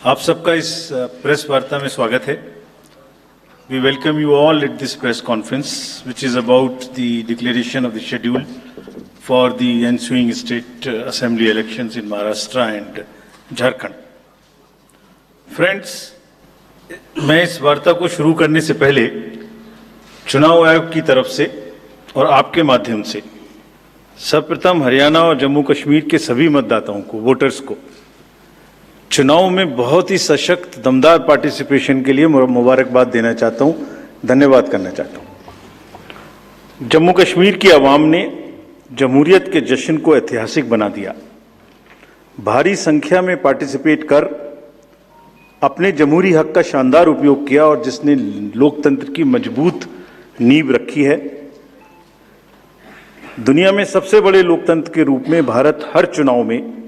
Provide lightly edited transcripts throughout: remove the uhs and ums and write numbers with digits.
आप सबका इस प्रेस वार्ता में स्वागत है। We welcome you all at this press conference which is about the declaration of the schedule for the ensuing state assembly elections in Maharashtra and Jharkhand. Friends, मैं इस वार्ता को शुरू करने से पहले चुनाव आयोग की तरफ से और आपके माध्यम से सर्वप्रथम हरियाणा और जम्मू कश्मीर के सभी मतदाताओं को, वोटर्स को चुनाव में बहुत ही सशक्त दमदार पार्टिसिपेशन के लिए मुबारकबाद देना चाहता हूं, धन्यवाद करना चाहता हूं। जम्मू कश्मीर की आवाम ने जमहूरियत के जश्न को ऐतिहासिक बना दिया। भारी संख्या में पार्टिसिपेट कर अपने जमहूरी हक का शानदार उपयोग किया और जिसने लोकतंत्र की मजबूत नींव रखी है। दुनिया में सबसे बड़े लोकतंत्र के रूप में भारत हर चुनाव में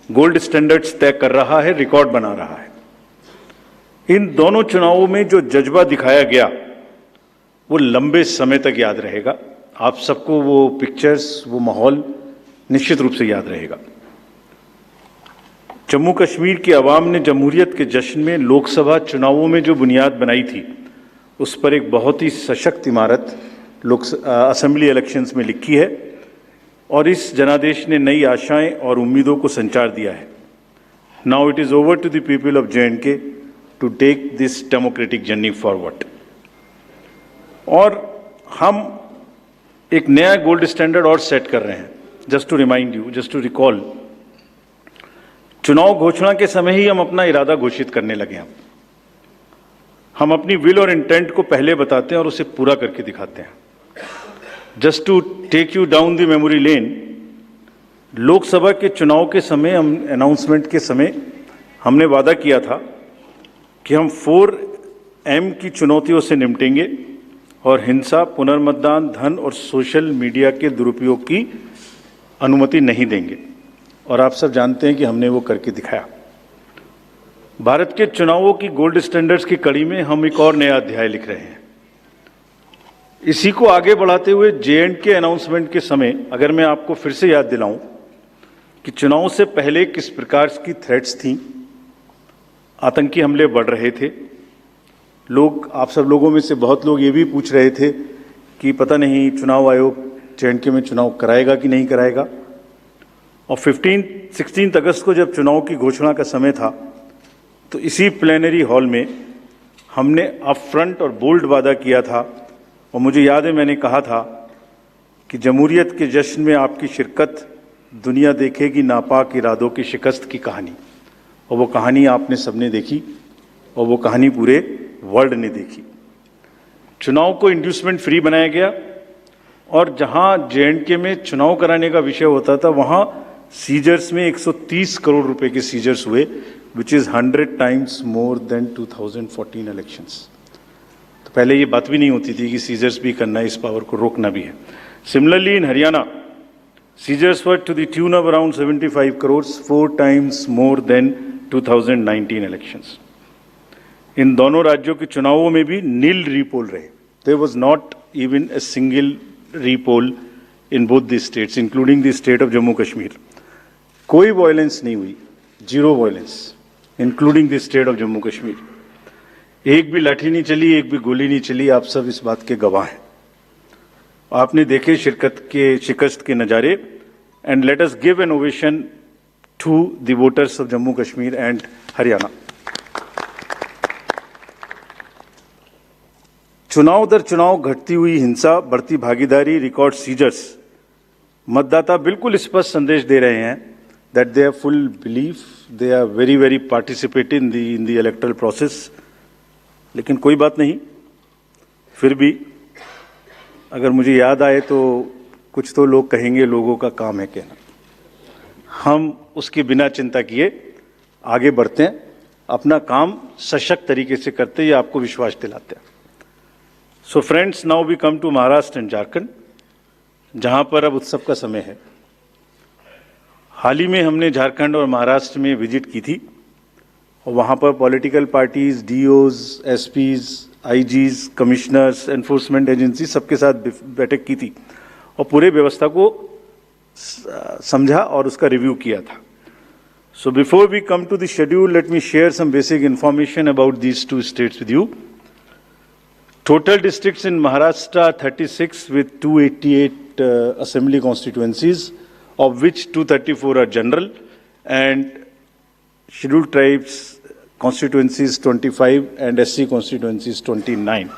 गोल्ड स्टैंडर्ड्स तय कर रहा है, रिकॉर्ड बना रहा है। इन दोनों चुनावों में जो जज्बा दिखाया गया वो लंबे समय तक याद रहेगा। आप सबको वो पिक्चर्स, वो माहौल निश्चित रूप से याद रहेगा। जम्मू कश्मीर की आवाम ने जमहूरियत के जश्न में लोकसभा चुनावों में जो बुनियाद बनाई थी उस पर एक बहुत ही सशक्त इमारत असेंबली इलेक्शंस में लिखी है और इस जनादेश ने नई आशाएं और उम्मीदों को संचार दिया है। Now it is over to the people of J&K to take this democratic journey forward. और हम एक नया गोल्ड स्टैंडर्ड और सेट कर रहे हैं। Just to remind you, just to recall, चुनाव घोषणा के समय ही हम अपना इरादा घोषित करने लगे हैं। हम अपनी विल और इंटेंट को पहले बताते हैं और उसे पूरा करके दिखाते हैं। Just to take you down the memory lane, Lok Sabha के चुनाव के समय, हम अनाउंसमेंट के समय हमने वादा किया था कि हम 4M की चुनौतियों से निपटेंगे और हिंसा, पुनर्मतदान, धन और सोशल मीडिया के दुरुपयोग की अनुमति नहीं देंगे। और आप सब जानते हैं कि हमने वो करके दिखाया। भारत के चुनावों की गोल्ड स्टैंडर्ड्स की कड़ी में हम एक और नया अध्याय लिख रहे हैं। इसी को आगे बढ़ाते हुए J&K अनाउंसमेंट के समय अगर मैं आपको फिर से याद दिलाऊं कि चुनाव से पहले किस प्रकार की थ्रेट्स थीं, आतंकी हमले बढ़ रहे थे। लोग, आप सब लोगों में से बहुत लोग ये भी पूछ रहे थे कि पता नहीं चुनाव आयोग J&K में चुनाव कराएगा कि नहीं कराएगा। और 16 अगस्त को जब चुनाव की घोषणा का समय था तो इसी प्लेनरी हॉल में हमने अप फ्रंट और बोल्ड वादा किया था और मुझे याद है मैंने कहा था कि जमहूरियत के जश्न में आपकी शिरकत दुनिया देखेगी नापाक इरादों की शिकस्त की कहानी। और वो कहानी आपने सबने देखी और वो कहानी पूरे वर्ल्ड ने देखी। चुनाव को इंड्यूसमेंट फ्री बनाया गया और जहां J&K में चुनाव कराने का विषय होता था वहां सीजर्स में 130 करोड़ रुपए के सीजर्स हुए, which is 100 times more then 2014 elections. तो पहले ये बात भी नहीं होती थी कि सीजर्स भी करना है, इस पावर को रोकना भी है। Similarly in Haryana, seizures were to the tune of around 75 crore, 4 times more than 2019 elections. इन दोनों राज्यों के चुनावों में भी नील रीपोल रहे। There was not even a single repoll in both the states, including the state of Jammu Kashmir. कोई वायलेंस नहीं हुई, zero violence, including the state of Jammu Kashmir. एक भी लाठी नहीं चली, एक भी गोली नहीं चली। आप सब इस बात के गवाह हैं। आपने देखे शिकस्त के नज़ारे। And let us give an ovation to the voters of Jammu Kashmir and Haryana. चुनाव दर चुनाव घटती हुई हिंसा, बढ़ती भागीदारी, रिकॉर्ड सीजर्स, मतदाता बिल्कुल स्पष्ट संदेश दे रहे हैं that they have full belief, they are very participative in the electoral process। लेकिन कोई बात नहीं, फिर भी अगर मुझे याद आए तो कुछ तो लोग कहेंगे लोगों का काम है कहना। हम उसके बिना चिंता किए आगे बढ़ते हैं, अपना काम सशक्त तरीके से करते हैं, ये आपको विश्वास दिलाते हैं। So friends, now we come to Maharashtra and Jharkhand, जहां पर अब उत्सव का समय है। हाल ही में हमने झारखंड और महाराष्ट्र में विजिट की थी और वहाँ पर political parties, DOs, SPs, IGs, commissioners, enforcement agency सबके साथ बैठक की थी और पूरे व्यवस्था को समझा और उसका रिव्यू किया था। So before we come to the schedule, let me share some basic information about these two states with you. Total districts in Maharashtra 36 with 288 assembly constituencies, of which 234 are general, and scheduled tribes constituencies 25 and SC constituencies 29.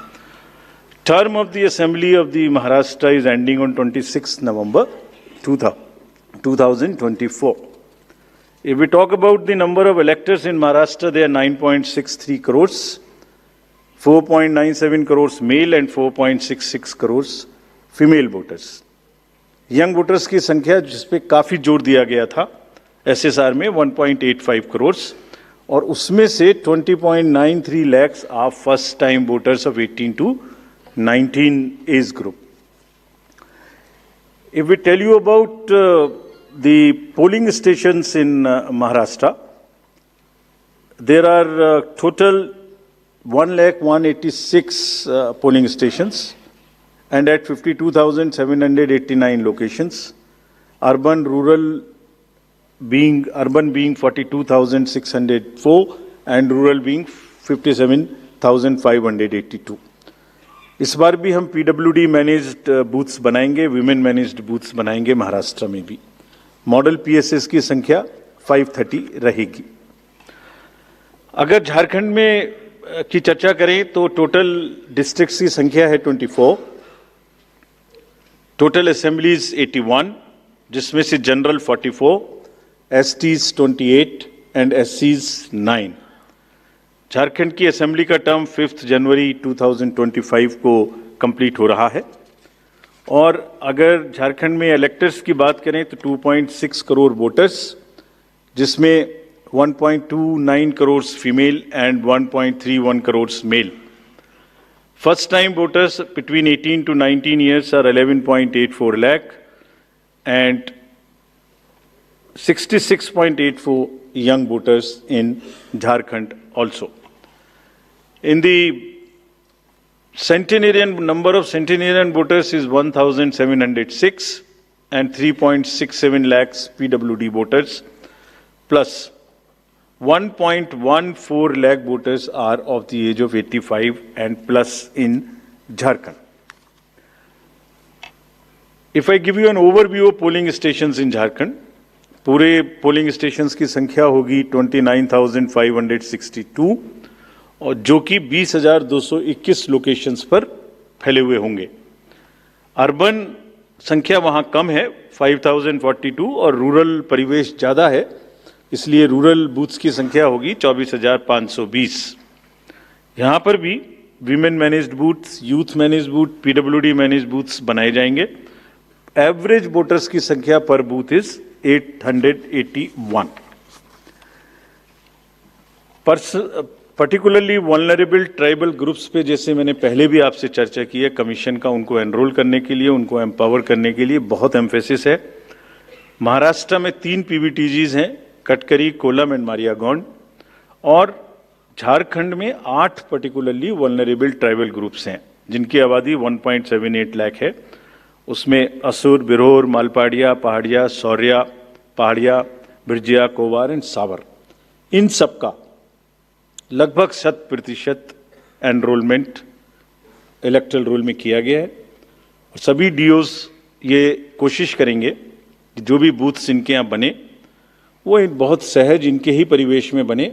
Term of the Assembly of the Maharashtra is ending on 26 November 2024. If we talk about the number of electors in Maharashtra, they are 9.63 crores, 4.97 crores male and 4.66 crores female voters. Young voters की संख्या जिस पे काफ़ी जोर दिया गया था SSR में 1.85 crores, और उसमें से 20.93 lakhs are first time voters of 18 to 19 age group. If we tell you about the polling stations in Maharashtra, there are total 1,186 polling stations, and at 52,789 locations. Urban being 42,604 and rural being 57,582. इस बार भी हम PWD managed booths बनाएंगे, women managed booths बनाएंगे महाराष्ट्र में भी. Model PSS की संख्या 530 रहेगी. अगर झारखंड में की चर्चा करें तो टोटल डिस्ट्रिक्ट्स की संख्या है 24, टोटल असेंबलीज 81, जिसमें से general 44, STs 28 and SCs 9. Jharkhand की असेंबली का टर्म 5 जनवरी 2025 को कंप्लीट हो रहा है. और अगर झारखंड में इलेक्टर्स की बात करें तो 2.6 करोड़ वोटर्स, जिसमें 1.29 crore female and 1.31 crore male. First time voters between 18 to 19 years are 11.84 lakh and 66.84 young voters in Jharkhand also. In the centenarian, number of centenarian voters is 1,706 and 3.67 lakhs PWD voters, plus 1.14 lakh voters are of the age of 85 and plus in Jharkhand. If I give you an overview of polling stations in Jharkhand, पूरे polling stations की संख्या होगी 29,562, और जो कि 20,221 locations पर फैले हुए होंगे. अर्बन संख्या वहां कम है 5,042, और रूरल परिवेश ज्यादा है, इसलिए रूरल बूथ्स की संख्या होगी 24,520. यहाँ पर भी women managed booths, youth managed booth, PWD managed booths बनाए जाएंगे. एवरेज वोटर्स की संख्या पर booth is 881. Particularly vulnerable tribal groups पे, जैसे मैंने पहले भी आपसे चर्चा की है, कमीशन का उनको एनरोल करने के लिए, उनको एम्पावर करने के लिए बहुत एम्फेसिस है. महाराष्ट्र में 3 PVTGs हैं, कटकरी, कोलम एंड मारियागौंड, और झारखंड में 8 पर्टिकुलरली वल्नरेबल ट्राइबल ग्रुप्स हैं, जिनकी आबादी 1.78 लाख है. उसमें असुर, बिरहोर, मालपाड़िया, पहाड़िया, सौर्या, पहाड़िया, बिरजिया, कोवार एंड सावर. इन सबका लगभग 100% एनरोलमेंट इलेक्टरल रोल में किया गया है. और सभी DOs ये कोशिश करेंगे कि जो भी बूथ्स इनके यहाँ बने वो बहुत सहज इनके ही परिवेश में बने,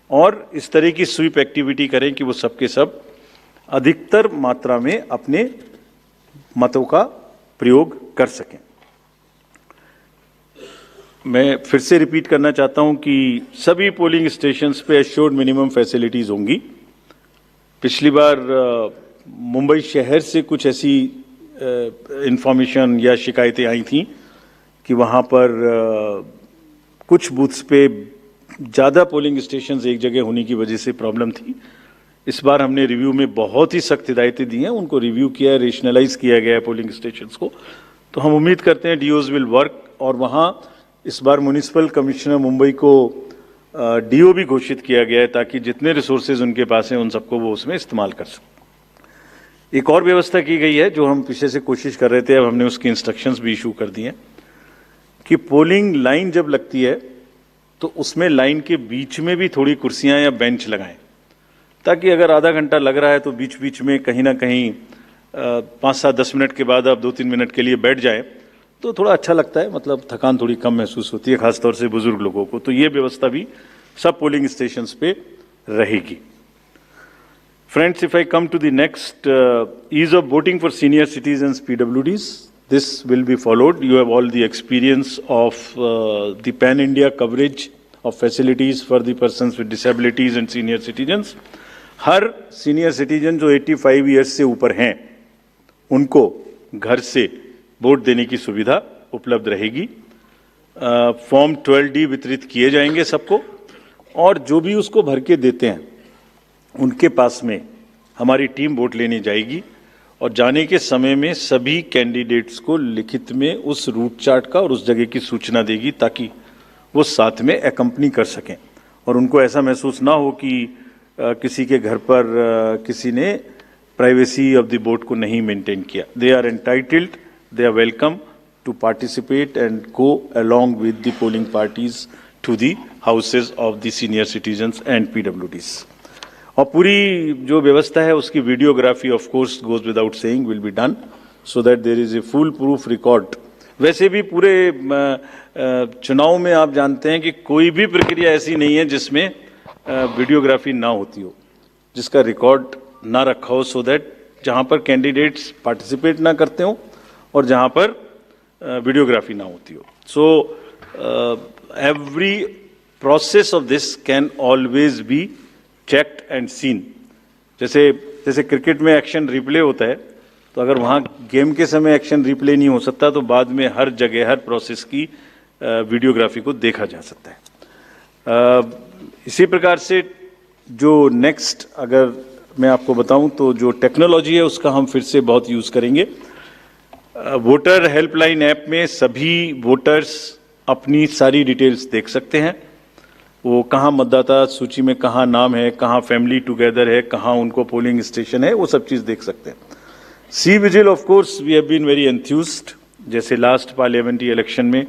और इस तरह की स्वीप एक्टिविटी करें कि वो सबके सब अधिकतर मात्रा में अपने मतों का प्रयोग कर सकें. मैं फिर से रिपीट करना चाहता हूं कि सभी पोलिंग स्टेशंस पे एश्योर्ड मिनिमम फैसिलिटीज होंगी. पिछली बार मुंबई शहर से कुछ ऐसी इंफॉर्मेशन या शिकायतें आई थी कि वहां पर कुछ बूथ्स पे ज़्यादा पोलिंग स्टेशंस एक जगह होने की वजह से प्रॉब्लम थी. इस बार हमने रिव्यू में बहुत ही सख्त हिदायतें दी हैं, उनको रिव्यू किया, रेशनलाइज किया गया है पोलिंग स्टेशंस को. तो हम उम्मीद करते हैं DOs विल वर्क, और वहाँ इस बार म्युनिसिपल कमिश्नर मुंबई को DO भी घोषित किया गया है, ताकि जितने रिसोर्सेज उनके पास हैं उन सबको वो उसमें इस्तेमाल कर सकें. एक और व्यवस्था की गई है जो हम पीछे से कोशिश कर रहे थे, अब हमने उसकी इंस्ट्रक्शंस भी इशू कर दिए हैं कि पोलिंग लाइन जब लगती है तो उसमें लाइन के बीच में भी थोड़ी कुर्सियां या बेंच लगाएं, ताकि अगर आधा घंटा लग रहा है तो बीच बीच में कहीं ना कहीं 5-7-10 मिनट के बाद आप 2-3 मिनट के लिए बैठ जाएं तो थोड़ा अच्छा लगता है, मतलब थकान थोड़ी कम महसूस होती है, खासतौर से बुजुर्ग लोगों को। तो ये व्यवस्था भी सब पोलिंग स्टेशंस पे रहेगी। Friends, if I come to the next, ease of voting for senior citizens PWDs, this will be followed. You have all the experience of the pan-India coverage of facilities for the persons with disabilities and senior citizens. Her senior citizen जो 85 years से ऊपर हैं, उनको घर से vote देने की सुविधा उपलब्ध रहेगी। फॉर्म 12D वितरित किए जाएंगे सबको, और जो भी उसको भर के देते हैं उनके पास में हमारी टीम वोट लेने जाएगी, और जाने के समय में सभी कैंडिडेट्स को लिखित में उस रूट चार्ट का और उस जगह की सूचना देगी, ताकि वो साथ में एकम्पनी कर सकें और उनको ऐसा महसूस ना हो कि किसी के घर पर किसी ने प्राइवेसी ऑफ द वोट को नहीं मेंटेन किया। They are entitled, they are welcome to participate and go along with the polling parties to the houses of the senior citizens and PWDs। और पूरी जो व्यवस्था है उसकी videography of course goes without saying will be done, so that there is a full proof record. वैसे भी पूरे चुनाव में आप जानते हैं कि कोई भी प्रक्रिया ऐसी नहीं है जिसमें वीडियोग्राफी ना होती हो, जिसका रिकॉर्ड ना रखा हो, सो दैट जहां पर कैंडिडेट्स पार्टिसिपेट ना करते हो और जहां पर वीडियोग्राफी ना होती हो। So every process of this can always be checked and seen. जैसे क्रिकेट में एक्शन रिप्ले होता है, तो अगर वहाँ गेम के समय एक्शन रिप्ले नहीं हो सकता तो बाद में हर जगह हर प्रोसेस की वीडियोग्राफी को देखा जा सकता है। इसी प्रकार से जो नेक्स्ट अगर मैं आपको बताऊं तो जो टेक्नोलॉजी है उसका हम फिर से बहुत यूज़ करेंगे। वोटर हेल्पलाइन ऐप में सभी वोटर्स अपनी सारी डिटेल्स देख सकते हैं, वो कहाँ मतदाता सूची में कहाँ नाम है, कहाँ फैमिली टुगेदर है, कहाँ उनको पोलिंग स्टेशन है, वो सब चीज़ देख सकते हैं। CVIGIL of course we have been very enthused. जैसे लास्ट पार्लियामेंट्री इलेक्शन में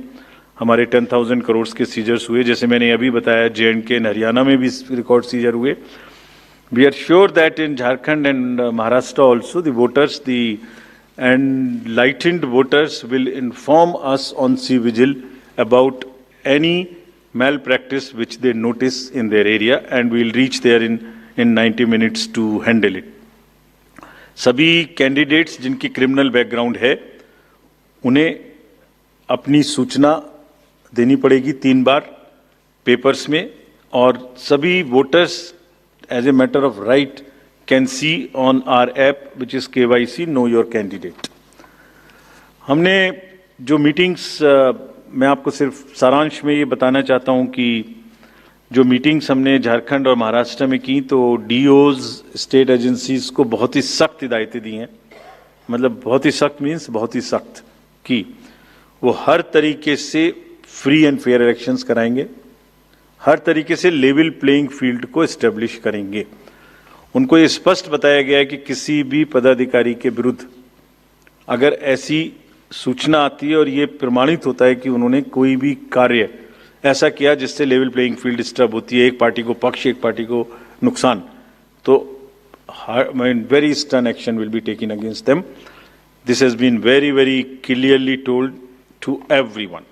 हमारे 10,000 करोड़ के सीजर्स हुए, जैसे मैंने अभी बताया J&K एंड हरियाणा में भी रिकॉर्ड सीजर हुए। We are sure that in Jharkhand and Maharashtra also the voters the enlightened voters will inform us on C Vigil about any malpractice which they notice in their area, and we will reach there in 90 minutes to handle it. सभी candidates जिनकी criminal background है उन्हें अपनी सूचना देनी पड़ेगी 3 बार papers में, और सभी voters as a matter of right can see on our app which is KYC know your candidate. हमने जो मीटिंग्स मैं आपको सिर्फ सारांश में ये बताना चाहता हूँ कि जो मीटिंग्स हमने झारखंड और महाराष्ट्र में की, तो DOs स्टेट एजेंसीज को बहुत ही सख्त हिदायतें दी हैं। मतलब बहुत ही सख्त मीन्स बहुत ही सख्त, कि वो हर तरीके से फ्री एंड फेयर इलेक्शंस कराएंगे, हर तरीके से लेवल प्लेइंग फील्ड को एस्टेब्लिश करेंगे। उनको ये स्पष्ट बताया गया है कि किसी भी पदाधिकारी के विरुद्ध अगर ऐसी सूचना आती है और ये प्रमाणित होता है कि उन्होंने कोई भी कार्य ऐसा किया जिससे लेवल प्लेइंग फील्ड डिस्टर्ब होती है, एक पार्टी को पक्ष एक पार्टी को नुकसान, तो very stern action will be taken against them. This has been very very clearly told to everyone.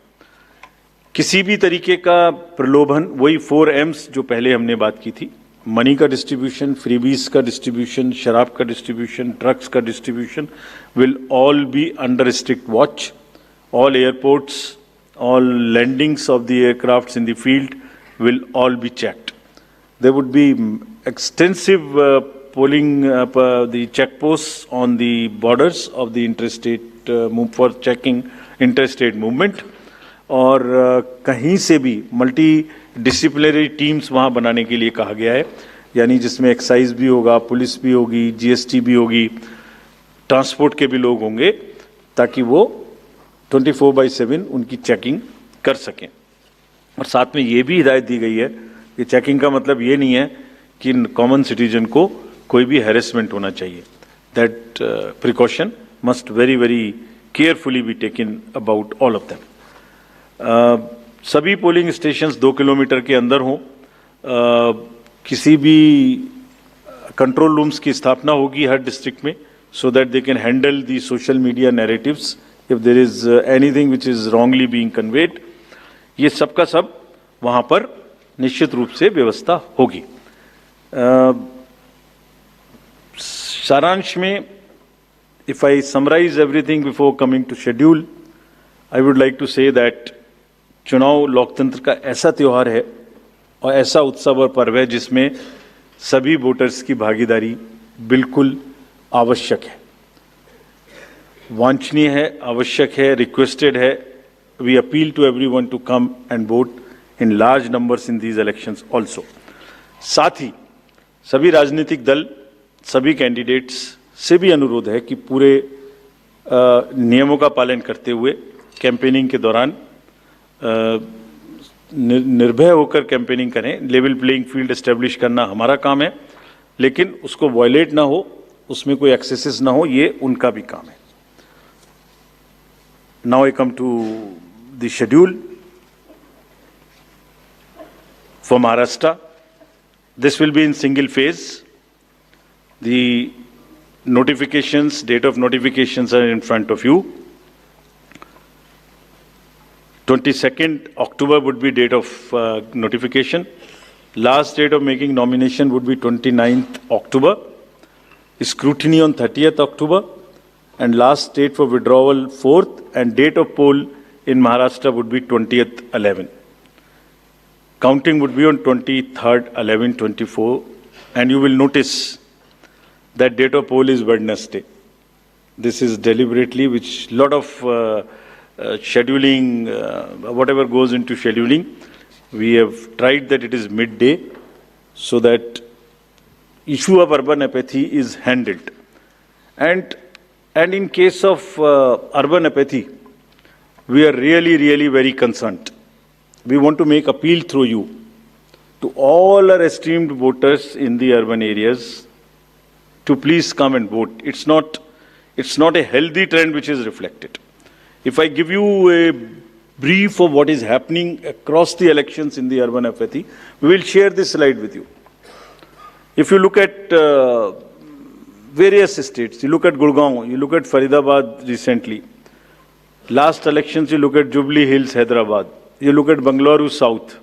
किसी भी तरीके का प्रलोभन, वही 4 M's जो पहले हमने बात की थी, मनी का डिस्ट्रीब्यूशन, फ्रीबीज का डिस्ट्रीब्यूशन, शराब का डिस्ट्रीब्यूशन, ड्रग्स का distribution will all be under strict watch. All airports, all landings of the aircrafts in the field will all be checked. There would be extensive polling, the checkposts on the borders of the interstate for checking interstate movement, और कहीं से भी multi disciplinary teams वहाँ बनाने के लिए कहा गया है, यानी जिसमें एक्साइज भी होगा, पुलिस भी होगी, GST भी होगी, ट्रांसपोर्ट के भी लोग होंगे, ताकि वो 24/7 उनकी चेकिंग कर सकें। और साथ में ये भी हिदायत दी गई है कि चेकिंग का मतलब ये नहीं है कि कॉमन सिटीजन को कोई भी हैरेसमेंट होना चाहिए। That precaution must very very carefully be taken about all of them. सभी पोलिंग स्टेशंस 2 किलोमीटर के अंदर हों। किसी भी कंट्रोल रूम्स की स्थापना होगी हर डिस्ट्रिक्ट में, so that they can handle the social media narratives if there is anything which is wrongly being conveyed. ये सब का सब वहाँ पर निश्चित रूप से व्यवस्था होगी। सारांश में, if I summarize everything before coming to schedule, I would like to say that चुनाव लोकतंत्र का ऐसा त्योहार है और ऐसा उत्सव और पर्व है जिसमें सभी वोटर्स की भागीदारी बिल्कुल आवश्यक है, वांछनीय है, आवश्यक है, रिक्वेस्टेड है। We appeal to everyone to come and vote in large numbers in these elections also. साथ ही सभी राजनीतिक दल, सभी कैंडिडेट्स से भी अनुरोध है कि पूरे नियमों का पालन करते हुए कैंपेनिंग के दौरान निर्भय होकर कैंपेनिंग करें। लेवल प्लेइंग फील्ड एस्टेब्लिश करना हमारा काम है, लेकिन उसको वायलेट ना हो, उसमें कोई एक्सेसेस ना हो, ये उनका भी काम है। Now I come to the schedule for Maharashtra. This will be in single phase. The notifications, date of notifications are in front of you. 22nd October would be date of notification. Last date of making nomination would be 29th October. Scrutiny on 30th October. And last date for withdrawal 4th, and date of poll in Maharashtra would be 20th 11. Counting would be on 23rd 11/24, and you will notice that date of poll is Wednesday. This is deliberately, which lot of scheduling, whatever goes into scheduling, we have tried that it is midday so that issue of urban apathy is handled. And in case of urban apathy, we are really very concerned. We want to make appeal through you to all our esteemed voters in the urban areas to please come and vote. It's not a healthy trend which is reflected. If I give you a brief of what is happening across the elections in the urban apathy, we will share this slide with you. If you look at various states, you look at Gurgaon, you look at Faridabad recently. Last elections, you look at Jubilee Hills, Hyderabad. You look at Bangalore South.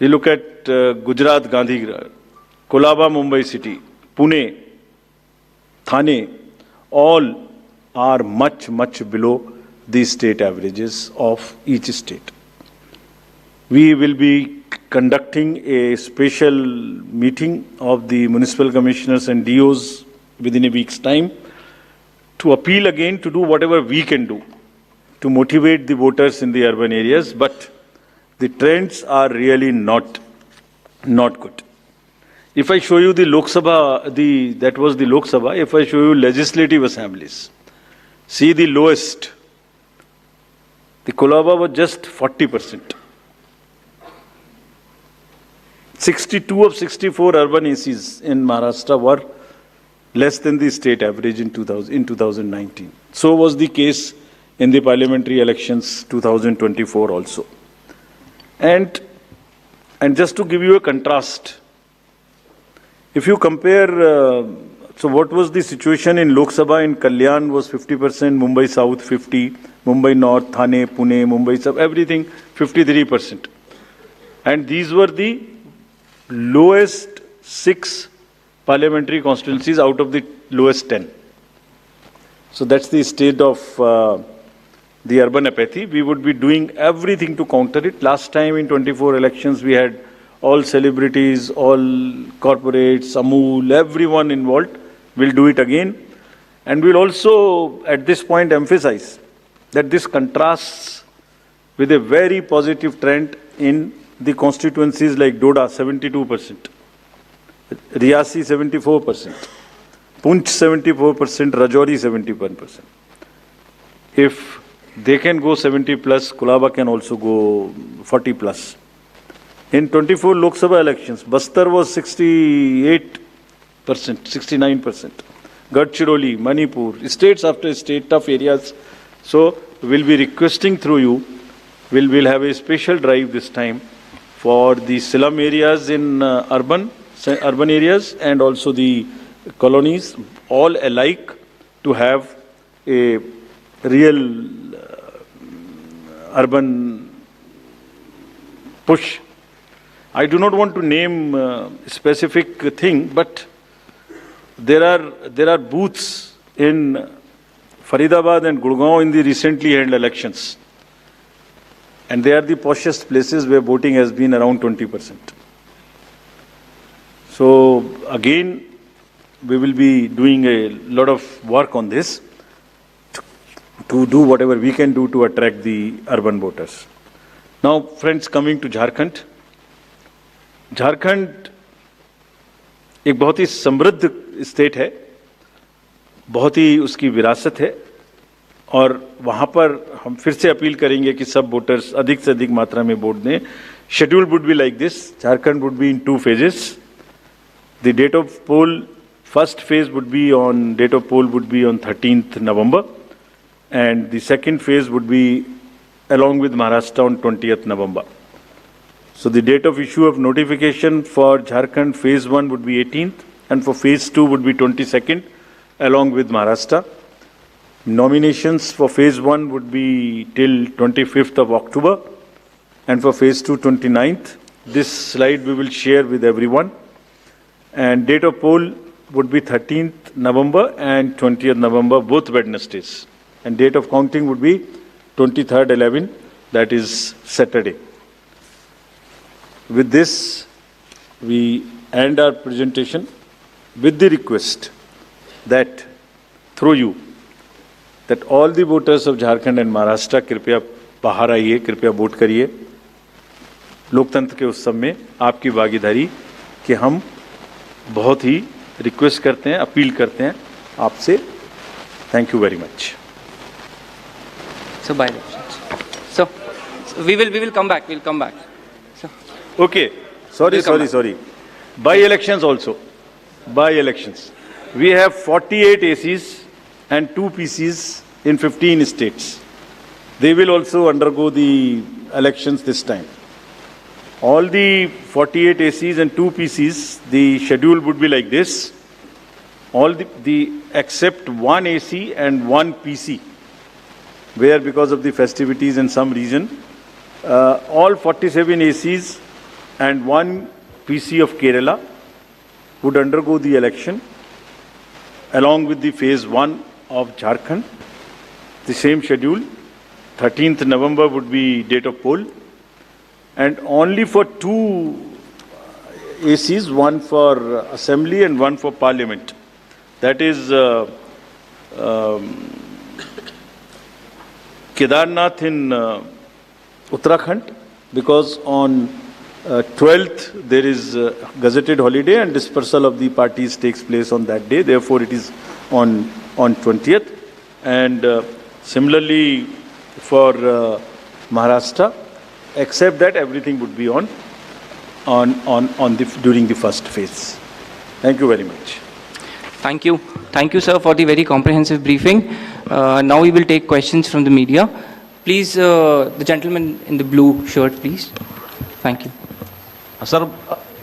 You look at Gujarat, Gandhigram, Kolaba, Mumbai City, Pune, Thane, all are much below the state averages of each state. We will be conducting a special meeting of the municipal commissioners and DOs within a week's time to appeal again to do whatever we can do to motivate the voters in the urban areas, but the trends are really not good. If I show you the Lok Sabha, that was the Lok Sabha. If I show you legislative assemblies, see the lowest. The Kolaba was just 40%. 62 of 64 urban ACs in Maharashtra were less than the state average in 2019. So was the case in the parliamentary elections 2024 also. And just to give you a contrast, if you compare, so what was the situation in Lok Sabha in Kalyan was 50%, Mumbai South 50, Mumbai North, Thane, Pune, Mumbai South, everything 53%. And these were the lowest 6 parliamentary constituencies out of the lowest 10. So that's the state of the urban apathy. We would be doing everything to counter it. Last time in 24 elections, we had all celebrities, all corporates, Amul, everyone involved. We'll do it again. And we'll also, at this point, emphasize that this contrasts with a very positive trend in the constituencies like Doda, 72%, Riyasi, 74%, Punch, 74%, Rajouri, 71%. If they can go 70 plus, Kolaba can also go 40 plus. In 24 Lok Sabha elections, Bastar was 68%, 69%. Gadchiroli, Manipur, states after state, tough areas. So we'll be requesting through you we'll have a special drive this time for the slum areas in urban areas and also the colonies, all alike, to have a real urban push. I do not want to name a specific thing, but there are booths in Faridabad and Gurgaon in the recently held elections, and they are the poshest places where voting has been around 20%. So again, we will be doing a lot of work on this to do whatever we can do to attract the urban voters. Now, friends, coming to Jharkhand. Jharkhand एक बहुत ही समृद्ध state है, बहुत ही उसकी विरासत है, और वहाँ पर हम फिर से अपील करेंगे कि सब वोटर्स अधिक से अधिक मात्रा में वोट दें. Schedule would be like this. Jharkhand would be in 2 phases. The date of poll, first phase would be on, date of poll would be on 13th November, and the second phase would be along with Maharashtra on 20th November. So the date of issue of notification for Jharkhand phase 1 would be 18th, and for phase 2 would be 22nd along with Maharashtra. Nominations for phase 1 would be till 25th of October, and for phase 2 29th. This slide we will share with everyone. And date of poll would be 13th November and 20th November, both Wednesdays. And date of counting would be 23rd 11, that is Saturday. With this, we end our presentation with the request that through you, that all the voters of Jharkhand and Maharashtra कृपया बाहर आइए, कृपया vote करिए. लोकतंत्र के उत्सव में आपकी भागीदारी कि हम बहुत ही रिक्वेस्ट करते हैं, अपील करते हैं आपसे. Thank you very much. So by elections. So we will come back. We'll come back. So Okay. Sorry. By elections also. By elections. We have 48 ACs and 2 PCs in 15 states. They will also undergo the elections this time. All the 48 ACs and 2 PCs, the schedule would be like this. All the except 1 AC and 1 PC, where because of the festivities in some region, all 47 ACs and 1 PC of Kerala would undergo the election along with the phase 1 of Jharkhand. The same schedule. 13th November would be date of poll. And only for 2 ACs, one for assembly and one for parliament. That is Kedarnath in Uttarakhand, because on 12th there is a gazetted holiday and dispersal of the parties takes place on that day. Therefore, it is on 20th. And similarly for Maharashtra, except that everything would be during the first phase. Thank you very much. thank you, sir, for the very comprehensive briefing. Now we will take questions from the media. Please, the gentleman in the blue shirt, please. Thank you. Sir,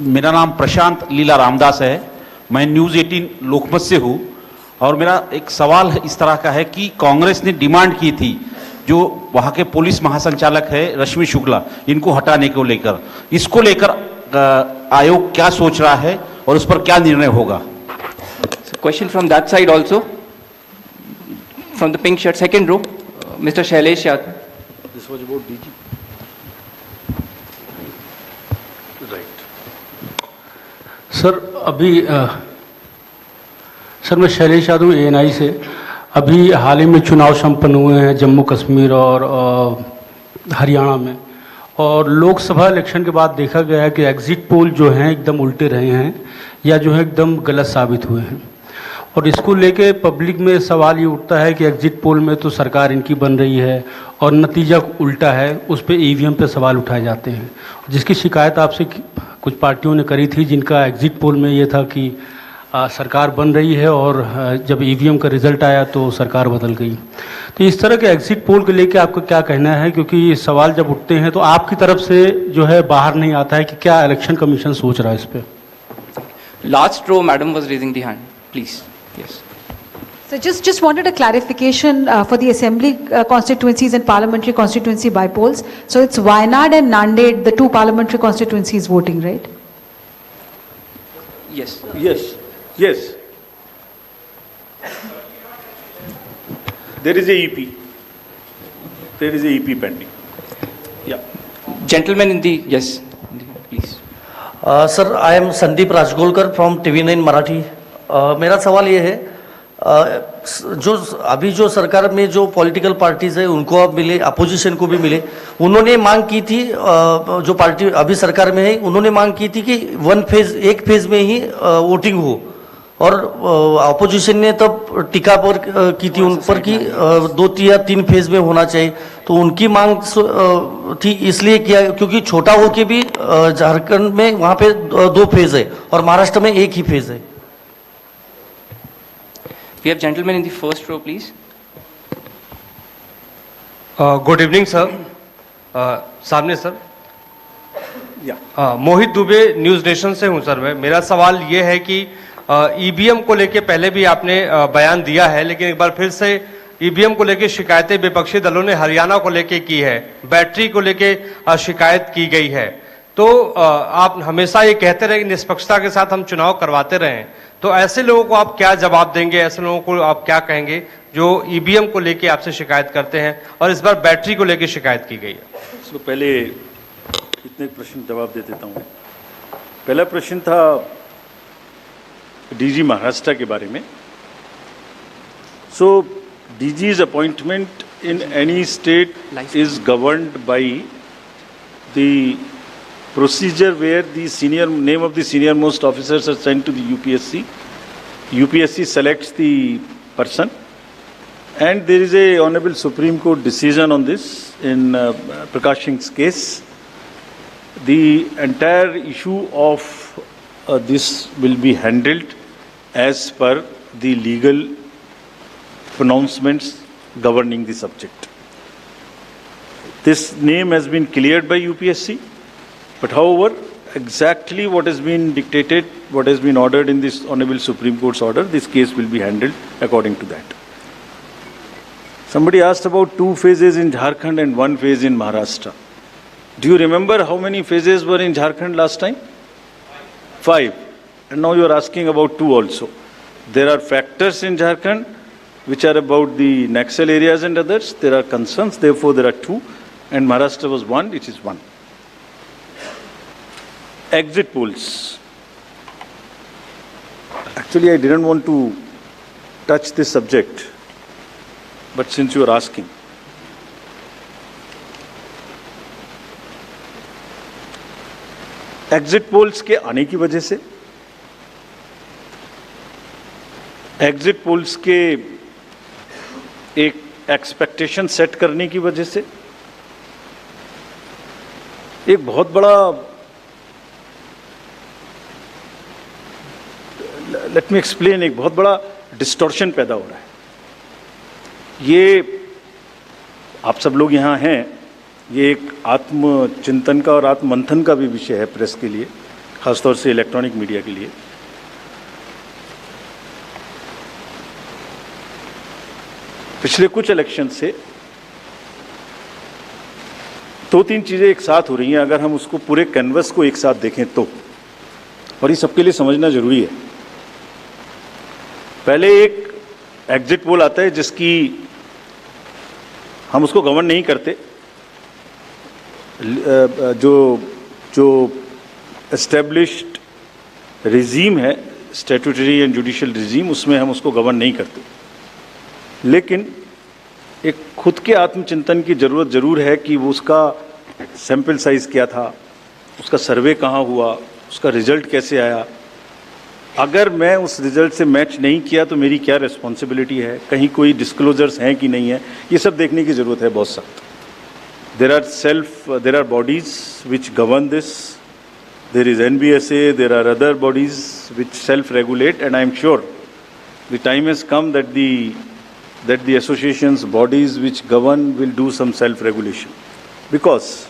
मेरा नाम प्रशांत लीला रामदास है. मैं news 18 लोकमत से हूँ और मेरा एक सवाल इस तरह का है कि कांग्रेस ने डिमांड की थी जो वहाँ के पुलिस महासंचालक है रश्मि शुक्ला, इनको हटाने को लेकर, इसको लेकर आयोग क्या सोच रहा है और उस पर क्या निर्णय होगा? Question from that side also. From the pink shirt, second row, Mr. Shailesh Yadav. This was about DG. Right. Sir मैं शैलेश यादव ANI से. अभी हाल ही में चुनाव संपन्न हुए हैं जम्मू कश्मीर और हरियाणा में, और लोकसभा इलेक्शन के बाद देखा गया है कि एग्जिट पोल जो हैं एकदम उल्टे रहे हैं या जो है एकदम गलत साबित हुए हैं. और इसको लेके पब्लिक में सवाल ये उठता है कि एग्जिट पोल में तो सरकार इनकी बन रही है और नतीजा उल्टा है, उस पर EVM पे सवाल उठाए जाते हैं, जिसकी शिकायत आपसे कुछ पार्टियों ने करी थी, जिनका एग्जिट पोल में ये था कि सरकार बन रही है और जब ईवीएम का रिजल्ट आया तो सरकार बदल गई। तो इस तरह के एग्जिट पोल को लेकर आपका क्या कहना है, क्योंकि ये सवाल जब उठते हैं तो आपकी तरफ से जो है बाहर नहीं आता है कि क्या इलेक्शन कमीशन सोच रहा है इस पर? Last row, madam was raising the hand. Please. Yes. So just wanted a clarification for the assembly constituencies and parliamentary constituency by-polls. So it's Wayanad and Nanded, the two parliamentary constituencies voting, right? Yes. Yes, yes. There is a EP. There is a EP pending. Yeah. Gentleman in the, yes, please. Sir I am Sandeep Rajgolkar from TV9 Marathi. मेरा सवाल ये है, जो अभी जो सरकार में जो पॉलिटिकल पार्टीज है उनको अब मिले, अपोजिशन को भी मिले, उन्होंने मांग की थी, जो पार्टी अभी सरकार में है उन्होंने मांग की थी कि एक फेज में ही वोटिंग हो, और अपोजिशन ने तब टीका पर की थी उन पर कि 2 या 3 फेज में होना चाहिए। तो उनकी मांग थी इसलिए किया क्योंकि छोटा हो के भी झारखंड में वहाँ पे 2 फेज है और महाराष्ट्र में 1 ही फेज है। We have gentleman in the first row, please. Good evening sir. सामने सर। Yeah. मोहित दुबे न्यूज़ नेशन से हूं सर। मैं, मेरा सवाल ये है कि ईवीएम को लेके पहले भी आपने बयान दिया है, लेकिन एक बार फिर से ईवीएम को लेके शिकायतें विपक्षी दलों ने हरियाणा को लेके की है, बैटरी को लेके शिकायत की गई है। तो आप हमेशा ये कहते रहे कि निष्पक्षता के साथ हम चुनाव करवाते रहे, तो ऐसे लोगों को आप क्या जवाब देंगे, ऐसे लोगों को आप क्या कहेंगे जो ईवीएम को लेके आपसे शिकायत करते हैं और इस बार बैटरी को लेके शिकायत की गई है? इसको पहले इतने प्रश्न जवाब दे देता हूँ। पहला प्रश्न था डीजी महाराष्ट्र के बारे में। सो DG's appointment in any state is governed by the procedure where the name of the senior most officers are sent to the UPSC. UPSC selects the person, and there is a Honorable Supreme Court decision on this in Prakash Singh's case. The entire issue of this will be handled as per the legal pronouncements governing the subject. This name has been cleared by UPSC, but however, exactly what has been dictated, what has been ordered in this Honorable Supreme Court's order, this case will be handled according to that. Somebody asked about 2 phases in Jharkhand and 1 phase in Maharashtra. Do you remember how many phases were in Jharkhand last time? 5. And now you are asking about 2 also. There are factors in Jharkhand which are about the Naxal areas and others. There are concerns, therefore there are 2, and Maharashtra was 1, which is 1. Exit polls. Actually, I didn't want to touch this subject, but since you are asking. Exit polls के आने की वजह से, exit polls के एक expectation set करने की वजह से एक बहुत बड़ा, लेट मी एक्सप्लेन, एक बहुत बड़ा डिस्टॉर्शन पैदा हो रहा है। ये आप सब लोग यहाँ हैं, ये एक आत्मचिंतन का और आत्ममंथन का भी विषय है प्रेस के लिए, खासतौर से इलेक्ट्रॉनिक मीडिया के लिए। पिछले कुछ इलेक्शन से 2-3 चीज़ें एक साथ हो रही हैं, अगर हम उसको पूरे कैनवस को एक साथ देखें तो, और ये सबके लिए समझना जरूरी है। पहले एक एग्जिट पोल आता है जिसकी हम उसको गवर्न नहीं करते, जो एस्टेब्लिश्ड रिजीम है, स्टैट्यूटरी एंड जुडिशियल रिजीम, उसमें हम उसको गवर्न नहीं करते, लेकिन एक खुद के आत्मचिंतन की ज़रूरत ज़रूर है कि वो उसका सैंपल साइज़ क्या था, उसका सर्वे कहाँ हुआ, उसका रिजल्ट कैसे आया। अगर मैं उस रिजल्ट से मैच नहीं किया तो मेरी क्या रिस्पॉन्सिबिलिटी है, कहीं कोई डिस्क्लोजर्स हैं कि नहीं है, ये सब देखने की ज़रूरत है बहुत सख्त। There are bodies which govern this, there is NBSA, there are other bodies which self-regulate, and I am sure the time has come that the associations, bodies which govern will do some self-regulation. Because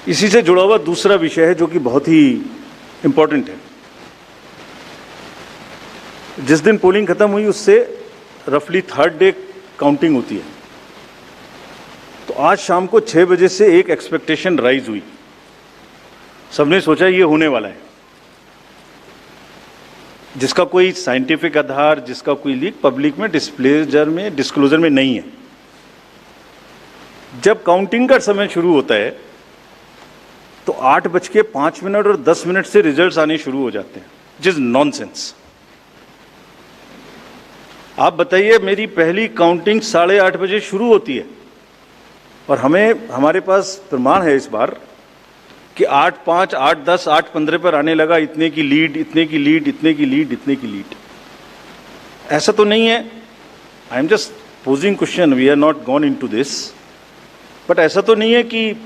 इसी से जुड़ा हुआ दूसरा विषय है जो कि बहुत ही इम्पोर्टेंट है. जिस दिन पोलिंग खत्म हुई उससे रफली थर्ड डे काउंटिंग होती है. तो आज शाम को 6 बजे से एक एक्सपेक्टेशन राइज हुई. सबने सोचा ये होने वाला है, जिसका कोई साइंटिफिक आधार, जिसका कोई लीक पब्लिक में डिस्क्लोजर में नहीं है. जब काउंटिंग का समय शुरू होता है तो 8:05 और 10 मिनट से रिजल्ट्स आने शुरू हो जाते हैं, विच इज नॉनसेंस. आप बताइए, मेरी पहली काउंटिंग 8:30 बजे शुरू होती है और हमारे पास प्रमाण है इस बार कि 8:05, 8:10, 8:15 पर आने लगा इतने की लीड, इतने की लीड, इतने की लीड, इतने की लीड. ऐसा तो नहीं है. I am just posing question, we are not gone into this. But ऐसा तो नहीं है कि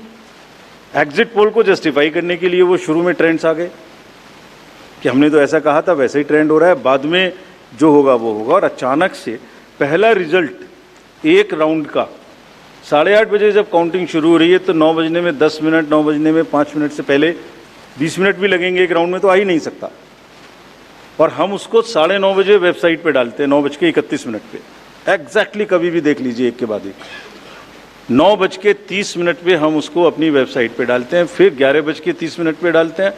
एग्जिट पोल को जस्टिफाई करने के लिए वो शुरू में ट्रेंड्स आ गए कि हमने तो ऐसा कहा था, वैसे ही ट्रेंड हो रहा है, बाद में जो होगा वो होगा. और अचानक से पहला रिजल्ट एक राउंड का 8:30 बजे जब काउंटिंग शुरू हो रही है तो 9 बजने में 10 मिनट, 9 बजने में 5 मिनट से पहले 20 मिनट भी लगेंगे एक राउंड में, तो आ ही नहीं सकता. और हम उसको 9:30 बजे वेबसाइट पे डालते हैं 9:31 पे. एग्जैक्टली कभी भी देख लीजिए एक के बाद एक. 9:30 पे हम उसको अपनी वेबसाइट पे डालते हैं, फिर 11:30 पे डालते हैं,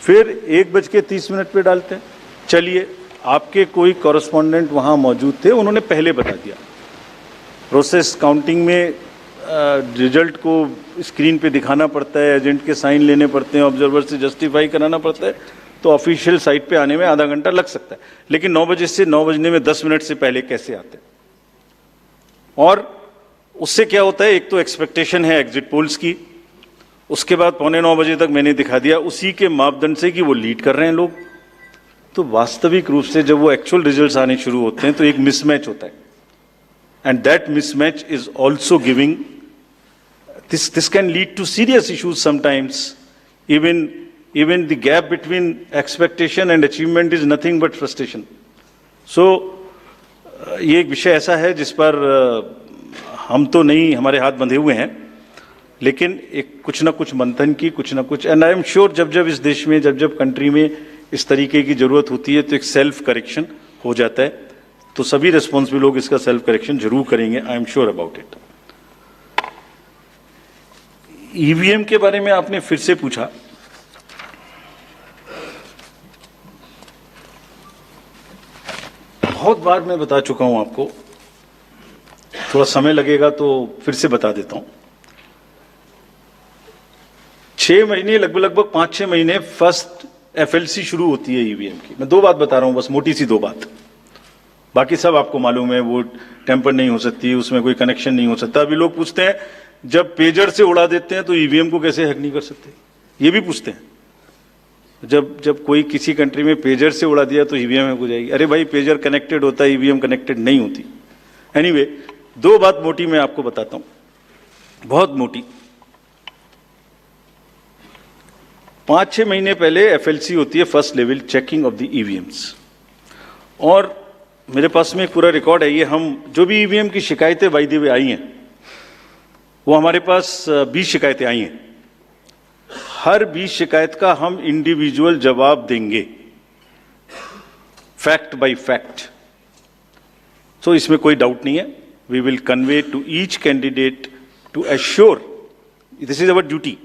फिर 1:30 पे डालते हैं. चलिए, आपके कोई कॉरेस्पॉन्डेंट वहाँ मौजूद थे, उन्होंने पहले बता दिया. प्रोसेस काउंटिंग में रिजल्ट को स्क्रीन पे दिखाना पड़ता है, एजेंट के साइन लेने पड़ते हैं, ऑब्जर्वर से जस्टिफाई कराना पड़ता है, तो ऑफिशियल साइट पे आने में आधा घंटा लग सकता है. लेकिन 9 बजे से 9 बजने में 10 मिनट से पहले कैसे आते हैं? और उससे क्या होता है, एक तो एक्सपेक्टेशन है एग्जिट पोल्स की, उसके बाद 8:45 बजे तक मैंने दिखा दिया उसी के मापदंड से कि वो लीड कर रहे हैं लोग. तो वास्तविक रूप से जब वो एक्चुअल रिजल्ट्स आने शुरू होते हैं तो एक मिसमैच होता है. And that mismatch is also giving, this can lead to serious issues sometimes. Even the gap between expectation and achievement is nothing but frustration. So ये एक विषय ऐसा है जिस पर हम तो नहीं, हमारे हाथ बंधे हुए हैं, लेकिन एक कुछ ना कुछ मंथन की, कुछ ना कुछ, एंड आई एम श्योर जब इस देश में, जब कंट्री में इस तरीके की जरूरत होती है तो एक सेल्फ करेक्शन हो जाता है. तो सभी रिस्पॉन्सिबल लोग इसका सेल्फ करेक्शन जरूर करेंगे. I am sure about it. EVM के बारे में आपने फिर से पूछा. बहुत बार मैं बता चुका हूं आपको, थोड़ा समय लगेगा तो फिर से बता देता हूं. 6 महीने, लगभग 5-6 महीने फर्स्ट एफएलसी शुरू होती है ईवीएम की. मैं 2 बात बता रहा हूं, बस मोटी सी 2 बात. बाकी सब आपको मालूम है, वो टेम्पर नहीं हो सकती, उसमें कोई कनेक्शन नहीं हो सकता. अभी लोग पूछते हैं जब पेजर से उड़ा देते हैं तो ईवीएम को कैसे हैक नहीं कर सकते, ये भी पूछते हैं. जब कोई किसी कंट्री में पेजर से उड़ा दिया तो ईवीएम हैक हो जाएगी. अरे भाई, पेजर कनेक्टेड होता है, ईवीएम कनेक्टेड नहीं होती. एनीवे, 2 बात मोटी मैं आपको बताता हूं, बहुत मोटी. 5-6 महीने पहले एफएलसी होती है, first level checking of the EVMs. और मेरे पास में एक पूरा रिकॉर्ड है. ये हम जो भी ईवीएम की शिकायतें वायदे में आई हैं, वो हमारे पास 20 शिकायतें आई हैं. हर 20 शिकायत का हम इंडिविजुअल जवाब देंगे, फैक्ट बाय फैक्ट. सो इसमें कोई डाउट नहीं है. We will convey to each candidate to assure, this is our duty.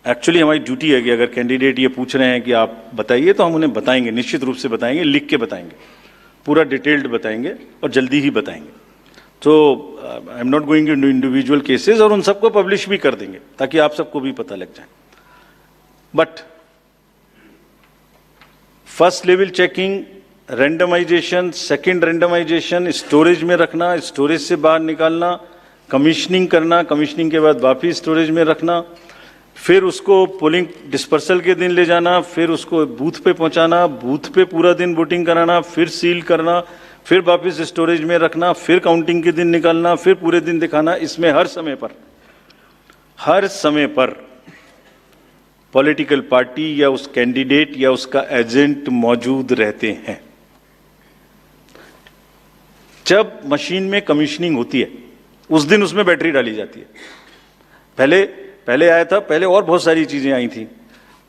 Actually हमारी ड्यूटी है कि अगर कैंडिडेट ये पूछ रहे हैं कि आप बताइए, तो हम उन्हें बताएंगे, निश्चित रूप से बताएंगे, लिख के बताएंगे, पूरा डिटेल्ड बताएंगे और जल्दी ही बताएंगे. तो I am not going into individual cases, और उन सबको पब्लिश भी कर देंगे ताकि आप सबको भी पता लग जाए. But first level checking, randomization, second randomization, storage में रखना, स्टोरेज से बाहर निकालना, कमीशनिंग करना, कमीशनिंग के बाद वापिस स्टोरेज में रखना, फिर उसको पोलिंग डिस्पर्सल के दिन ले जाना, फिर उसको बूथ पे पहुंचाना, बूथ पे पूरा दिन वोटिंग कराना, फिर सील करना, फिर वापस स्टोरेज में रखना, फिर काउंटिंग के दिन निकालना, फिर पूरे दिन दिखाना. इसमें हर समय पर पॉलिटिकल पार्टी या उस कैंडिडेट या उसका एजेंट मौजूद रहते हैं। जब मशीन में कमीशनिंग होती है उस दिन उसमें बैटरी डाली जाती है। पहले आया था, पहले और बहुत सारी चीजें आई थी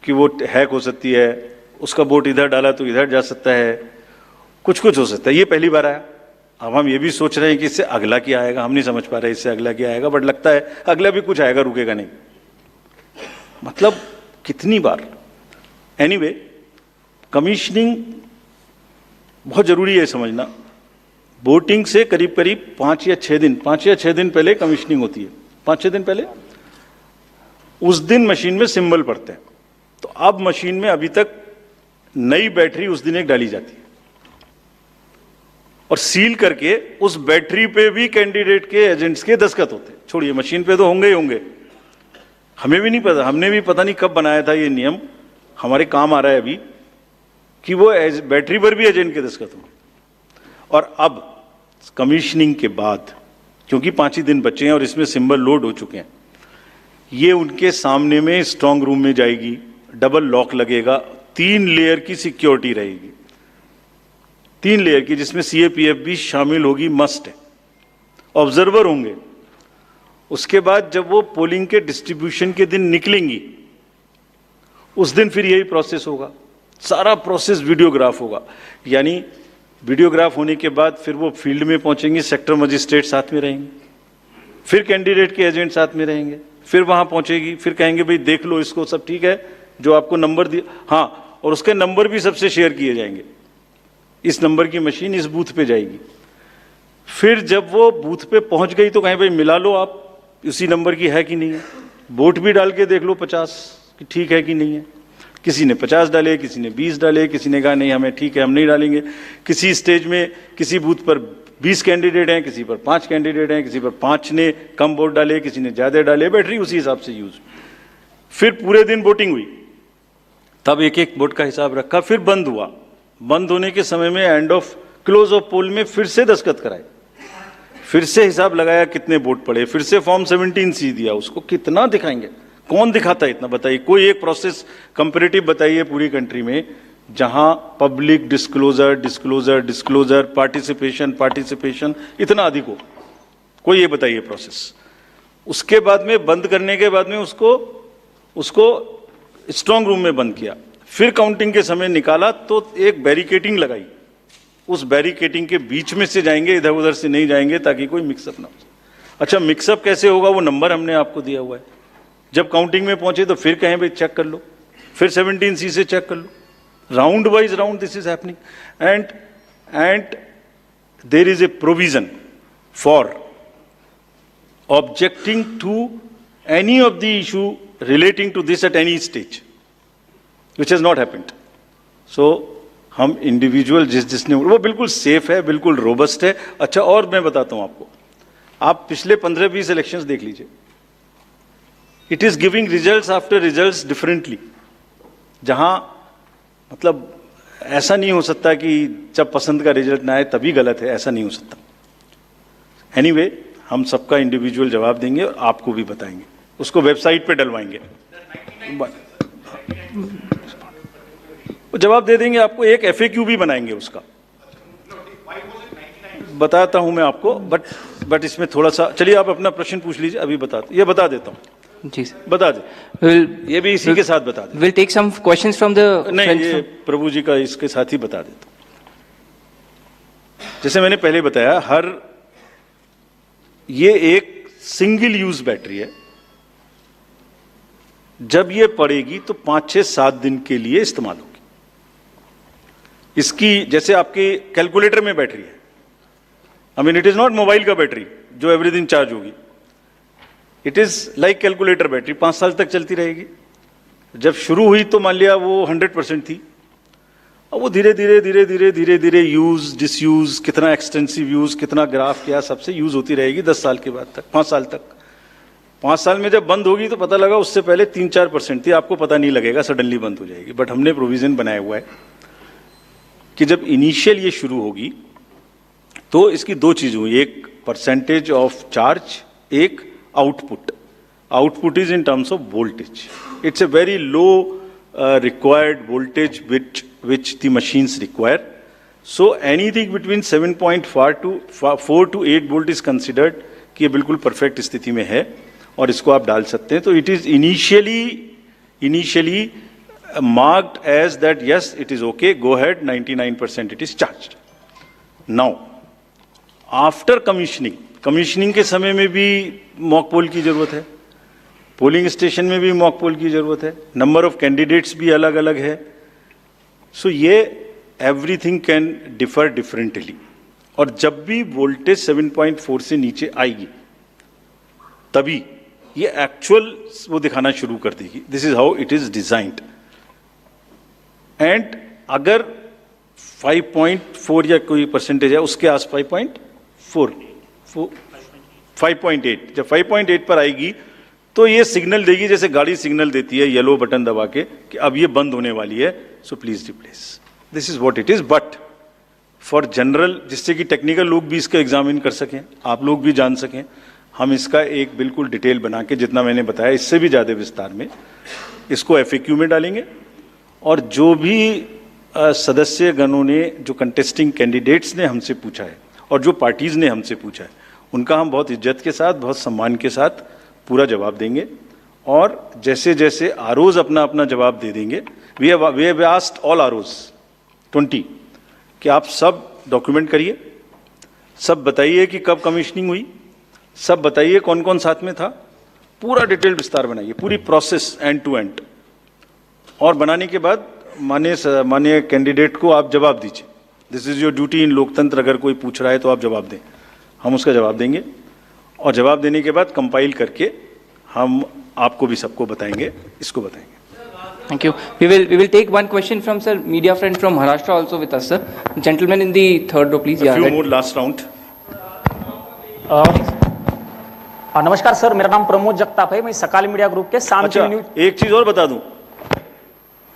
कि वो हैक हो सकती है, उसका वोट इधर डाला तो इधर जा सकता है, कुछ हो सकता है। ये पहली बार आया। अब हम ये भी सोच रहे हैं कि इससे अगला क्या आएगा, हम नहीं समझ पा रहे इससे अगला क्या आएगा, बट लगता है अगला भी कुछ आएगा, रुकेगा नहीं। मतलब कितनी बार। एनीवे, कमीशनिंग बहुत जरूरी है समझना। वोटिंग से करीब 5 या 6 दिन पहले कमीशनिंग होती है। 5-6 दिन पहले उस दिन मशीन में सिंबल पड़ते हैं। तो अब मशीन में अभी तक नई बैटरी उस दिन एक डाली जाती है और सील करके उस बैटरी पे भी कैंडिडेट के एजेंट्स के दस्तखत होते हैं। छोड़िए, मशीन पे तो होंगे ही होंगे। हमें भी नहीं पता, हमने भी पता नहीं कब बनाया था ये नियम, हमारे काम आ रहा है अभी कि वो बैटरी पर भी एजेंट के दस्तखत होंगे। और अब कमीशनिंग के बाद, क्योंकि 5 ही दिन बचे हैं और इसमें सिंबल लोड हो चुके हैं, ये उनके सामने में स्ट्रांग रूम में जाएगी, डबल लॉक लगेगा, 3 लेयर की सिक्योरिटी रहेगी, 3 लेयर की, जिसमें CAPF भी शामिल होगी, मस्ट है। ऑब्जर्वर होंगे। उसके बाद जब वो पोलिंग के डिस्ट्रीब्यूशन के दिन निकलेंगी, उस दिन फिर यही प्रोसेस होगा। सारा प्रोसेस वीडियोग्राफ होगा। यानी वीडियोग्राफ होने के बाद फिर वो फील्ड में पहुंचेंगे, सेक्टर मजिस्ट्रेट साथ में रहेंगे, फिर कैंडिडेट के एजेंट साथ में रहेंगे, फिर वहां पहुंचेगी, फिर कहेंगे भाई देख लो इसको, सब ठीक है, जो आपको नंबर दिया, हाँ, और उसके नंबर भी सबसे शेयर किए जाएंगे। इस नंबर की मशीन इस बूथ पे जाएगी। फिर जब वो बूथ पे पहुंच गई तो कहें भाई मिला लो आप, उसी नंबर की है कि नहीं है। वोट भी डाल के देख लो 50 कि ठीक है कि नहीं है। किसी ने 50 डाले, किसी ने 20 डाले, किसी ने कहा नहीं हमें ठीक है, हम नहीं डालेंगे। किसी स्टेज में किसी बूथ पर 20 कैंडिडेट हैं, किसी पर 5 कैंडिडेट हैं, किसी पर 5 ने कम वोट डाले, किसी ने ज्यादा डाले, बैटरी उसी हिसाब से यूज। फिर पूरे दिन वोटिंग हुई, तब एक एक वोट का हिसाब रखा, फिर बंद हुआ। बंद होने के समय में क्लोज ऑफ पोल में फिर से दस्तखत कराए, फिर से हिसाब लगाया कितने वोट पड़े, फिर से फॉर्म 17C दिया। उसको कितना दिखाएंगे, कौन दिखाता है इतना, बताइए। कोई एक प्रोसेस कंपैरेटिव बताइए पूरी कंट्री में जहां पब्लिक डिस्क्लोजर पार्टिसिपेशन इतना अधिक हो। कोई ये बताइए प्रोसेस। उसके बाद में बंद करने के बाद में उसको स्ट्रांग रूम में बंद किया, फिर काउंटिंग के समय निकाला तो एक बैरिकेडिंग लगाई। उस बैरिकेडिंग के बीच में से जाएंगे, इधर उधर से नहीं जाएंगे, ताकि कोई मिक्सअप ना हो। अच्छा, मिक्सअप कैसे होगा, वो नंबर हमने आपको दिया हुआ है। जब काउंटिंग में पहुंचे तो फिर कहें भाई चेक कर लो, फिर 17C से चेक कर लो। Round wise round this is happening, and there is a provision for objecting to any of the issue relating to this at any stage, which has not happened. So हम individual जिसने, वो बिल्कुल safe है, बिल्कुल robust है। अच्छा, और मैं बताता हूं आपको, आप पिछले 15-20 इलेक्शंस देख लीजिए, it is giving results after results differently. जहां मतलब ऐसा नहीं हो सकता कि जब पसंद का रिजल्ट ना आए तभी गलत है, ऐसा नहीं हो सकता। एनीवे, हम सबका इंडिविजुअल जवाब देंगे और आपको भी बताएंगे, उसको वेबसाइट पे डलवाएंगे, वो जवाब दे देंगे आपको। एक FAQ भी बनाएंगे उसका, बताता हूं मैं आपको। बट इसमें थोड़ा सा, चलिए आप अपना प्रश्न पूछ लीजिए, अभी ये बता देता हूं। जी सर, बता दे। ये भी इसी के साथ बता दे। Will take some questions from the, नहीं, ये प्रभु जी का इसके साथ ही बता देता हूं। जैसे मैंने पहले बताया, ये एक सिंगल यूज बैटरी है। जब ये पड़ेगी तो 5-6-7 दिन के लिए इस्तेमाल होगी। इसकी जैसे आपके कैलकुलेटर में बैटरी है, I mean it is not mobile का बैटरी जो एवरी दिन चार्ज होगी। It is like calculator battery, 5 साल तक चलती रहेगी। जब शुरू हुई तो मान लिया वो 100% थी, और वो धीरे धीरे यूज डिसयूज, कितना एक्सटेंसिव यूज, कितना ग्राफ किया, सबसे यूज होती रहेगी 10 साल के बाद तक, 5 साल तक। 5 साल में जब बंद होगी तो पता लगा उससे पहले 3-4% थी, आपको पता नहीं लगेगा, सडनली बंद हो जाएगी। बट हमने प्रोविजन बनाया हुआ है कि जब इनिशियल ये शुरू होगी तो इसकी 2 चीज हुई, एक परसेंटेज ऑफ चार्ज, एक output is in terms of voltage. It's a very low required voltage which the machines require. So anything between 7.4 to 8 volt is considered कि ये बिल्कुल परफेक्ट स्थिति में है और इसको आप डाल सकते हैं. तो it is initially marked as that yes, it is okay, go ahead, 99% it is charged. Now, after commissioning के समय में भी मॉक पोल की जरूरत है, पोलिंग स्टेशन में भी मॉक पोल की जरूरत है, नंबर ऑफ कैंडिडेट्स भी अलग अलग है. सो ये एवरीथिंग कैन डिफर डिफरेंटली. और जब भी वोल्टेज 7.4 से नीचे आएगी तभी ये एक्चुअल वो दिखाना शुरू कर देगी. This is how it is designed. And अगर 5.4 या कोई परसेंटेज है उसके आस 5.8 जब 5.8 पर आएगी तो ये सिग्नल देगी जैसे गाड़ी सिग्नल देती है येलो बटन दबा के कि अब ये बंद होने वाली है, so please replace. This is what it is. But for general, जिससे कि टेक्निकल लोग भी इसका एग्जामिन कर सकें, आप लोग भी जान सकें, हम इसका एक बिल्कुल डिटेल बना के जितना मैंने बताया इससे भी ज़्यादा विस्तार में इसको FAQ में डालेंगे. और जो भी सदस्य गणों ने, जो कंटेस्टिंग कैंडिडेट्स ने हमसे पूछा है और जो पार्टीज़ ने हमसे पूछा है, उनका हम बहुत इज्जत के साथ, बहुत सम्मान के साथ पूरा जवाब देंगे. और जैसे जैसे आरओज अपना अपना जवाब दे देंगे, we have asked all ROs 20 कि आप सब डॉक्यूमेंट करिए, सब बताइए कि कब कमीशनिंग हुई, सब बताइए कौन कौन साथ में था, पूरा डिटेल विस्तार बनाइए, पूरी प्रोसेस एंड टू एंड. और बनाने के बाद माननीय कैंडिडेट को आप जवाब दीजिए. दिस इज योर ड्यूटी इन लोकतंत्र. अगर कोई पूछ रहा है तो आप जवाब दें, हम उसका जवाब देंगे. और जवाब देने के बाद कंपाइल करके हम आपको भी सबको बताएंगे, इसको बताएंगे. Thank you. We will take one question from sir, media friend from Maharashtra also with us, sir. Gentleman in the third row, please. A few more last round. नमस्कार सर, मेरा नाम प्रमोद जगताप है, मैं सकाल मीडिया ग्रुप के शाम अच्छा, एक चीज और बता दूं,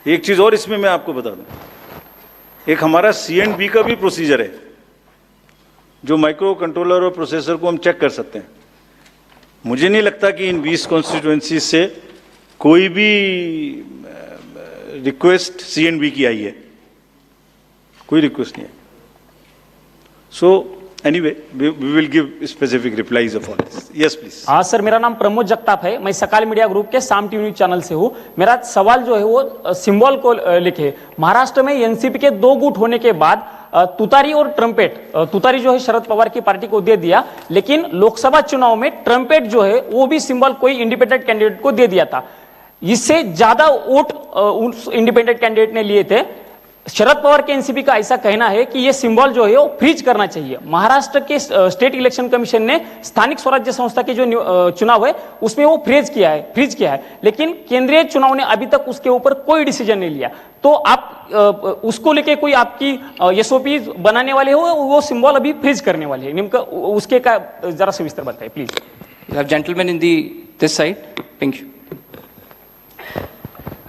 एक चीज और इसमें मैं आपको बता दूं. एक हमारा C&B का भी प्रोसीजर है जो माइक्रो कंट्रोलर और प्रोसेसर को हम चेक कर सकते हैं. मुझे नहीं लगता कि इन 20 कॉन्स्टिट्यूएंसी से कोई भी रिक्वेस्ट C&B की आई है, कोई रिक्वेस्ट नहीं है. So anyway we will give specific replies of all this. Yes please. हाँ सर, मेरा नाम प्रमोद जगताप है, मैं सकाल मीडिया ग्रुप के शाम टीवी न्यूज चैनल से हूँ. मेरा सवाल जो है वो सिंबल को लेके. महाराष्ट्र में एनसीपी के 2 गुट होने के बाद तुतारी और ट्रम्पेट, तुतारी जो है शरद पवार की पार्टी को दे दिया, लेकिन लोकसभा चुनाव में ट्रम्पेट जो है वो भी सिंबल कोई इंडिपेंडेंट कैंडिडेट को दे दिया था. इससे ज्यादा वोट उस इंडिपेंडेंट कैंडिडेट ने लिए थे. शरद पवार के एनसीपी का ऐसा कहना है कि ये सिंबल जो है वो फ्रीज करना चाहिए. महाराष्ट्र के स्टेट इलेक्शन कमीशन ने स्थानिक स्वराज्य संस्था के जो चुनाव है उसमें वो फ्रीज किया है, लेकिन केंद्रीय चुनाव ने अभी तक उसके ऊपर कोई डिसीजन नहीं लिया. तो आप उसको लेके कोई आपकी एसओपी बनाने वाले हो, वो सिंबल अभी फ्रीज करने वाले हैं, निम्न उसके का जरा सविस्तर बताइए please. Gentleman in this side, pink.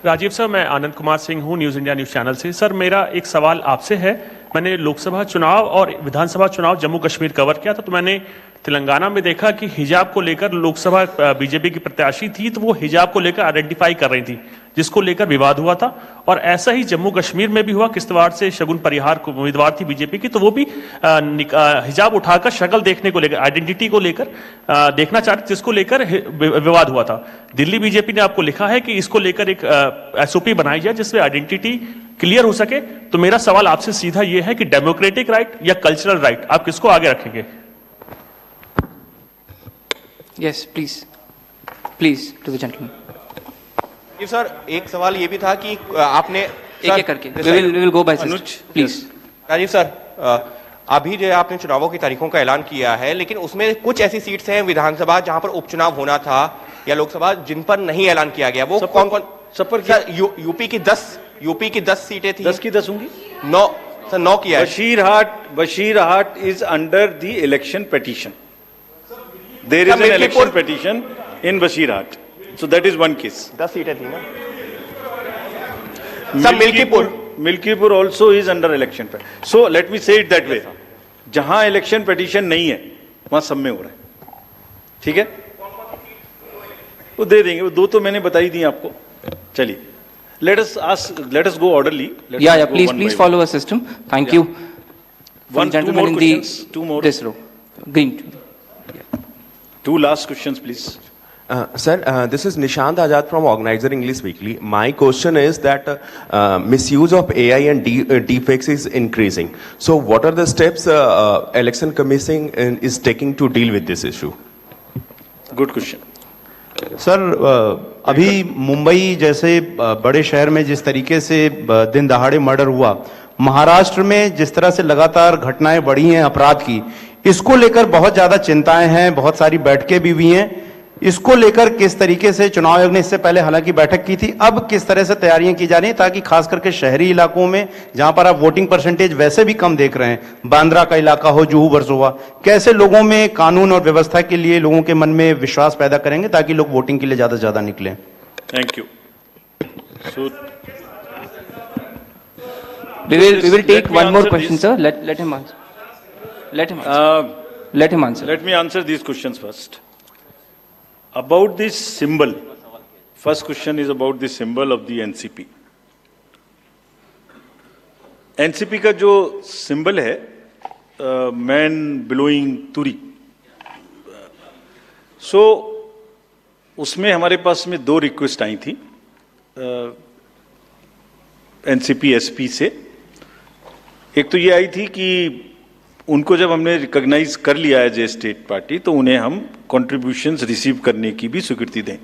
Rajiv sir, मैं आनंद कुमार सिंह हूँ, न्यूज़ इंडिया न्यूज़ चैनल से. सर, मेरा एक सवाल आपसे है. मैंने लोकसभा चुनाव और विधानसभा चुनाव जम्मू कश्मीर कवर किया था, तो मैंने तेलंगाना में देखा कि हिजाब को लेकर लोकसभा बीजेपी की प्रत्याशी थी, तो वो हिजाब को लेकर आइडेंटिफाई कर रही थी, जिसको लेकर विवाद हुआ था. और ऐसा ही जम्मू कश्मीर में भी हुआ. किश्तवाड़ से शगुन परिहार को उम्मीदवार थी बीजेपी की, तो वो भी हिजाब उठाकर शक्ल देखने को लेकर, आइडेंटिटी को लेकर देखना चाहते, जिसको लेकर विवाद हुआ था. दिल्ली बीजेपी ने आपको लिखा है कि इसको लेकर एक SOP बनाई जाए जिसमें आइडेंटिटी क्लियर हो सके. तो मेरा सवाल आपसे सीधा ये है कि डेमोक्रेटिक राइट या कल्चरल राइट, आप किसको आगे रखेंगे? Yes, please to the gentleman. जी सर, एक सवाल ये भी था कि आपने एक करके we will go by Anuj, please. Rajiv sir, अभी जो आपने चुनावों की तारीखों का ऐलान किया है, लेकिन उसमें कुछ ऐसी सीट्स हैं विधानसभा जहां पर उपचुनाव होना था या लोकसभा जिन पर नहीं ऐलान किया गया. वो कौन कौन? सब पर सर, यूपी की 10 सीटें थी. 10 की 10 होंगी. 9 सर, 9 किया है. Basirhat is under the election petition. There is an election petition in Bashirhat, so that is one case. 10 सीटें थी ना. Milkipur also is under election petition. So let me say it that way. जहां election petition नहीं है वहां सब में हो रहा है. ठीक है, वो दे देंगे. वो 2 तो मैंने बताई दी आपको. चलिए, let us go orderly. Let Yeah, us yeah, go please, one please by follow a system. Thank you. One, two Gentleman more in questions. Two more. this row. Green. Two last questions, please. Sir, this is Nishant Azad from Organizer English Weekly. My question is that misuse of AI and deepfakes is increasing. So, what are the steps Election Commission is taking to deal with this issue? Good question. Sir अभी मुंबई जैसे बड़े शहर में जिस तरीके से दिन दहाड़े मर्डर हुआ, महाराष्ट्र में जिस तरह से लगातार घटनाएं बढ़ी हैं अपराध की, इसको लेकर बहुत ज्यादा चिंताएं हैं, बहुत सारी बैठकें भी हुई हैं। इसको लेकर किस तरीके से चुनाव आयोग ने इससे पहले हालांकि बैठक की थी, अब किस तरह से तैयारियां की जा रही हैं ताकि खास करके शहरी इलाकों में जहां पर आप वोटिंग परसेंटेज वैसे भी कम देख रहे हैं, बांद्रा का इलाका हो, जुहू वर्सोवा, कैसे लोगों में कानून और व्यवस्था के लिए लोगों के मन में विश्वास पैदा करेंगे ताकि लोग वोटिंग के लिए ज्यादा से ज्यादा निकलें? Thank you. So, We will take let me one more answer question, this. sir. Let him answer. Let him answer. Let him answer. Let me answer these questions first. About this symbol, first question is about the symbol of the NCP. NCP का जो symbol है, man blowing तुरी, so उसमें हमारे पास में दो request आई थी NCP SP से। एक तो ये आई थी कि उनको जब हमने रिकॉग्नाइज कर लिया है जे स्टेट पार्टी, तो उन्हें हम कंट्रीब्यूशंस रिसीव करने की भी स्वीकृति दें।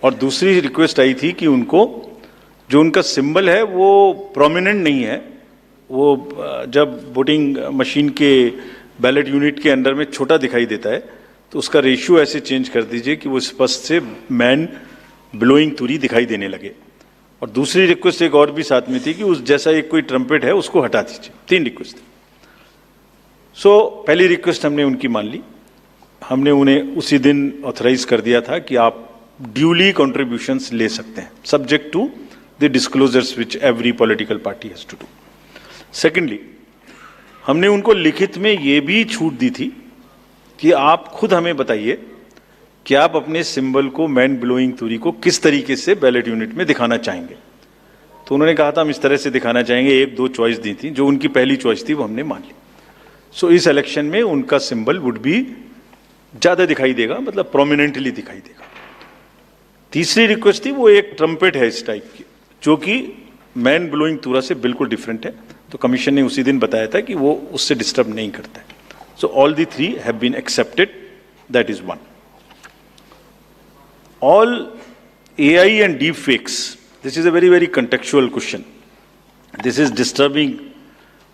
और दूसरी रिक्वेस्ट आई थी कि उनको जो उनका सिंबल है वो प्रोमिनेंट नहीं है, वो जब वोटिंग मशीन के बैलेट यूनिट के अंदर में छोटा दिखाई देता है, तो उसका रेशियो ऐसे चेंज कर दीजिए कि वो स्पष्ट से मैन ब्लोइंग तुरी दिखाई देने लगे। और दूसरी रिक्वेस्ट एक और भी साथ में थी कि उस जैसा एक कोई ट्रम्पेट है उसको हटा दीजिए। तीन रिक्वेस्ट थी। सो पहली रिक्वेस्ट हमने उनकी मान ली, हमने उन्हें उसी दिन ऑथराइज कर दिया था कि आप ड्यूली कंट्रीब्यूशंस ले सकते हैं, subject to the disclosures which every political party has to do. Secondly, हमने उनको लिखित में ये भी छूट दी थी कि आप खुद हमें बताइए कि आप अपने सिंबल को, मैन ब्लोइंग तुरी को किस तरीके से बैलेट यूनिट में दिखाना चाहेंगे। तो उन्होंने कहा था हम इस तरह से दिखाना चाहेंगे। एक दो चॉइस दी थी, जो उनकी पहली चॉइस थी वो हमने मान ली। सो इस इलेक्शन में उनका सिंबल वुड बी ज्यादा दिखाई देगा, मतलब प्रोमिनेंटली दिखाई देगा। तीसरी रिक्वेस्ट थी, वो एक ट्रम्पेट है इस टाइप की, जो कि मैन ब्लोइंग तुरा से बिल्कुल डिफरेंट है। तो कमीशन ने उसी दिन बताया था कि वो उससे डिस्टर्ब नहीं करता है। So all the three have been accepted, that is one. All AI and deep fakes, this is a very, very contextual question. This is disturbing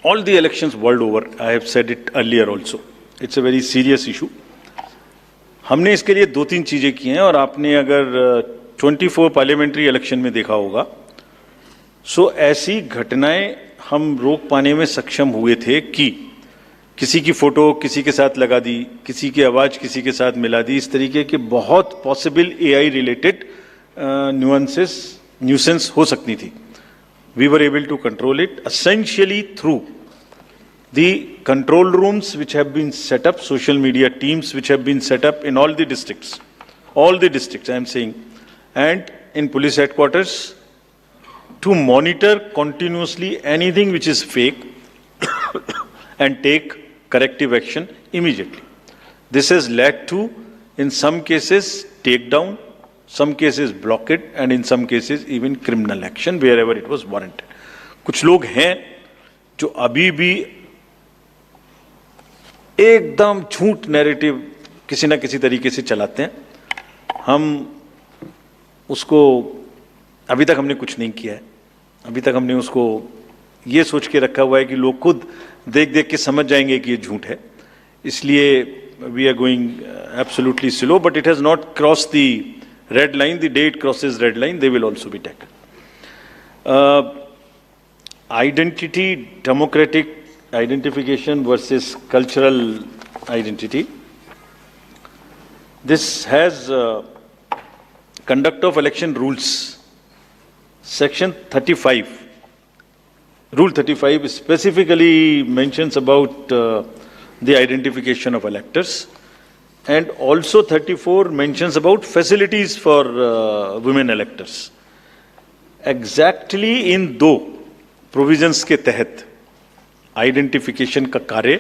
all the elections world over. I have said it earlier also. It's a very serious issue. हमने इसके लिए दो तीन चीजें की हैं, और आपने अगर 24 पार्लियामेंट्री इलेक्शन में देखा होगा, सो ऐसी घटनाएं हम रोक पाने में सक्षम हुए थे कि किसी की फोटो किसी के साथ लगा दी, किसी की आवाज किसी के साथ मिला दी, इस तरीके के बहुत पॉसिबल एआई रिलेटेड न्यूसेंस हो सकती थी। We were able to control it essentially through the control rooms which have been set up, social media teams which have been set up in all the districts I am saying, and in police headquarters, to monitor continuously anything which is fake and take corrective action immediately. This has led to, in some cases, takedown, some cases blockade, and in some cases even criminal action wherever it was warranted. कुछ लोग हैं जो अभी भी एकदम झूठ narrative किसी ना किसी तरीके से चलाते हैं। हम उसको अभी तक हमने कुछ नहीं किया है। अभी तक हमने उसको ये सोच के रखा हुआ है कि लोग खुद देख देख के समझ जाएंगे कि ये झूठ है, इसलिए we are going absolutely slow, but it has not cross the red line. The day it crosses red line, they will also be tackled. Identity, democratic identification versus cultural identity. This has conduct of election rules. Section 35, Rule 35 specifically mentions about the identification of electors. and also 34 mentions about facilities for women electors. Exactly in दो provisions के तहत identification का कार्य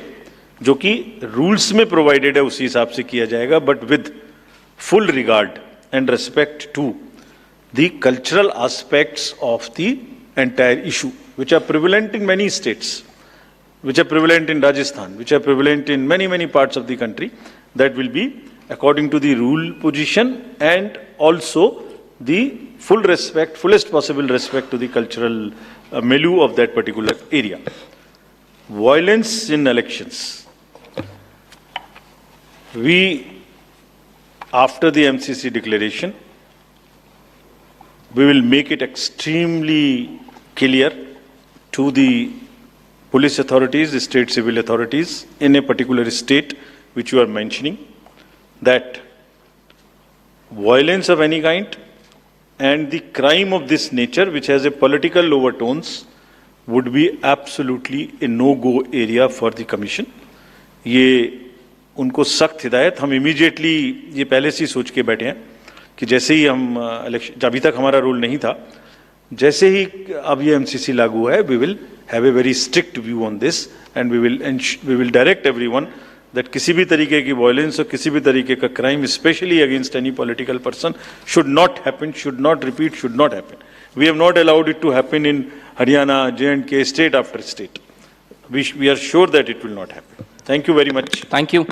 जो कि rules में provided है उसी हिसाब से किया जाएगा, but with full regard and respect to the cultural aspects of the entire issue which are prevalent in many states, which are prevalent in Rajasthan, which are prevalent in many parts of the country. That will be according to the rule position and also the fullest possible respect to the cultural milieu of that particular area. Violence in elections. We, after the MCC declaration, we will make it extremely clear to the police authorities, the state civil authorities in a particular state which you are mentioning, that violence of any kind and the crime of this nature which has a political overtones would be absolutely a no-go area for the commission. ये उनको सख्त हिदायत, हम immediately ये पहले से ही सोच के बैठे हैं कि जैसे ही हम इलेक्शन, अभी तक हमारा रूल नहीं था, जैसे ही अब ये एमसीसी लागू है, we will have a very strict view on this and we will direct everyone that किसी भी तरीके की वायलेंस और किसी भी तरीके का crime specially against any political person should not happen, should not repeat, should not happen. We have not allowed it to happen in Haryana, J&K, state after state. We are sure that it will not happen. Thank you very much. Thank you.